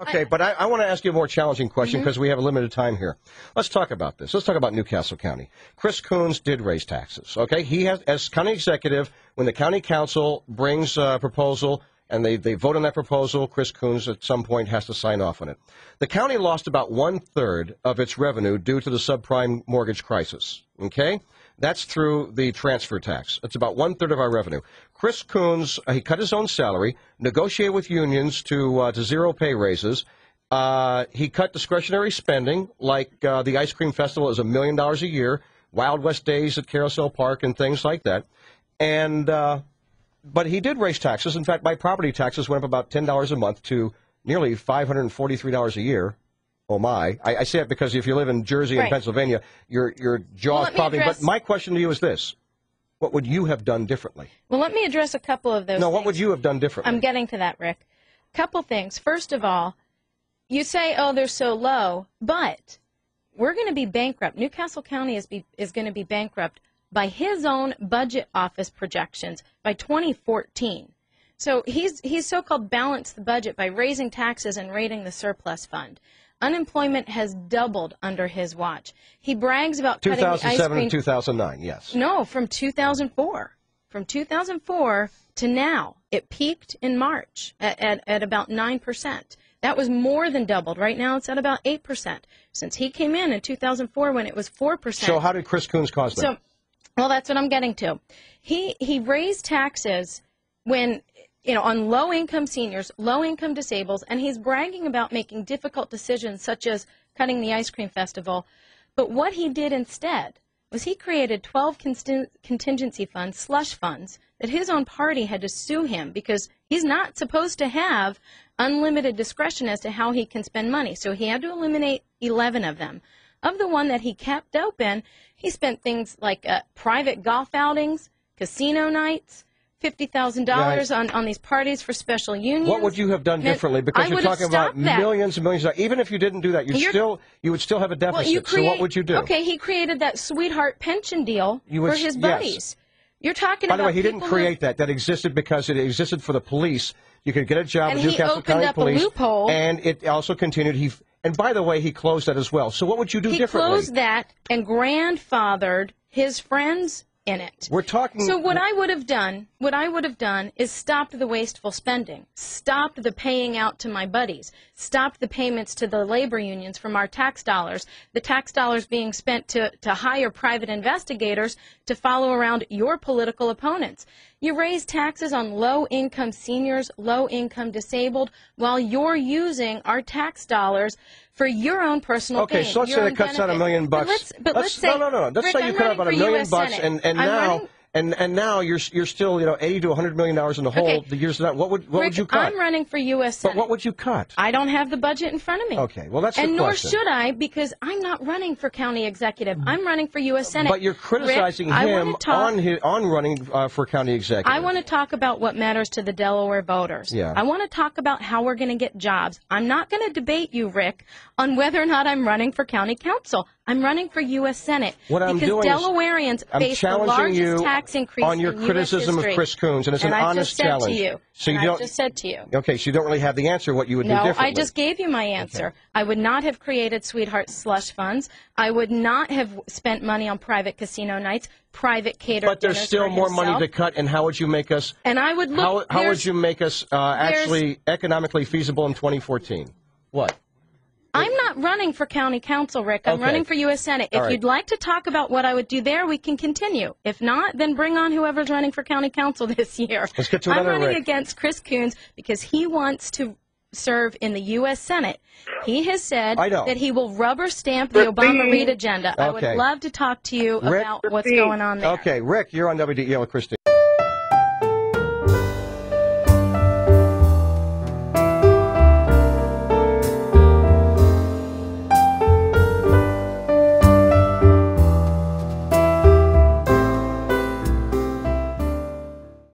Okay, but I want to ask you a more challenging question because we have a limited time here. Let's talk about this. Let's talk about Newcastle County. Chris Coons did raise taxes, okay? He has, as county executive, when the county council brings a proposal and they vote on that proposal, Chris Coons at some point has to sign off on it. The county lost about 1/3 of its revenue due to the subprime mortgage crisis, okay? That's through the transfer tax. It's about 1/3 of our revenue. Chris Coons, he cut his own salary, negotiated with unions to zero pay raises. He cut discretionary spending, like the ice cream festival is $1 million a year, Wild West Days at Carousel Park, and things like that. And but he did raise taxes. In fact, my property taxes went up about $10 a month to nearly $543 a year. Oh, my. I say it because if you live in Jersey and Pennsylvania, your jaw's probably... But my question to you is this. What would you have done differently? Well, let me address a couple of those No, things. what would you have done differently? I'm getting to that, Rick. Couple things. First of all, you say, oh, they're so low, but we're going to be bankrupt. Newcastle County is going to be bankrupt by his own budget office projections by 2014. So he's so-called balanced the budget by raising taxes and raiding the surplus fund. Unemployment has doubled under his watch. He brags about cutting the ice cream. 2007 to 2009, yes. No, from 2004. From 2004 to now. It peaked in March at about 9%. That was more than doubled. Right now it's at about 8%. Since he came in 2004 when it was 4%. So how did Chris Coons cause that? So, well, that's what I'm getting to. He raised taxes when... on low-income seniors, low-income disabled, and he's bragging about making difficult decisions such as cutting the ice cream festival. But what he did instead was he created 12 contingency funds, slush funds, that his own party had to sue him because he's not supposed to have unlimited discretion as to how he can spend money. So he had to eliminate 11 of them. Of the one that he kept open, he spent things like private golf outings, casino nights, $50,000 on these parties for special unions. What would you have done differently? Because you're talking about millions and millions. Even if you didn't do that, you would still have a deficit. So what would you do? Okay, he created that sweetheart pension deal for his buddies. Yes. You're talking By about the way, he didn't create that. That existed because it existed for the police. You could get a job with Newcastle County Police. And he opened up a loophole. And it also continued. And by the way, he closed that as well. So what would you do differently? He closed that and grandfathered his friends in it. We're talking. So what I would have done is stopped the wasteful spending, stopped the paying out to my buddies, stopped the payments to the labor unions from our tax dollars, the tax dollars being spent to hire private investigators to follow around your political opponents. You raise taxes on low-income seniors, low-income disabled, while you're using our tax dollars for your own personal gain. Okay, so let's say it cuts out $1 million. Let's say, no. Let's say you cut out about $1 million, and now you're still $80 to $100 million in the hole. The years of that. What would you cut? I'm running for U.S. Senate. But what would you cut? I don't have the budget in front of me. Okay, well that's the question. And nor should I, because I'm not running for county executive. I'm running for U.S. Senate. But you're criticizing him on running for county executive. I want to talk about what matters to the Delaware voters. Yeah. I want to talk about how we're going to get jobs. I'm not going to debate you, Rick, on whether or not I'm running for county council. I'm running for U.S. Senate because Delawareans face the largest tax increase on your in criticism U.S. history. of Chris Coons, and it's an honest challenge. I just said to you. Okay, so you don't really have the answer what you would do differently. No, I just gave you my answer. Okay. I would not have created sweetheart slush funds. I would not have spent money on private casino nights, private catered But there's still more money to cut, and how would you make us? And I would look. How would you make us actually economically feasible in 2014? What? I'm not running for county council, Rick. I'm running for U.S. Senate. If you'd like to talk about what I would do there, we can continue. If not, then bring on whoever's running for county council this year. Let's get to another I'm running against Chris Coons because he wants to serve in the U.S. Senate. He has said that he will rubber stamp the Obama-Reid agenda. I would love to talk to you about what's going on there. Okay, Rick, you're on WDEL with Christine.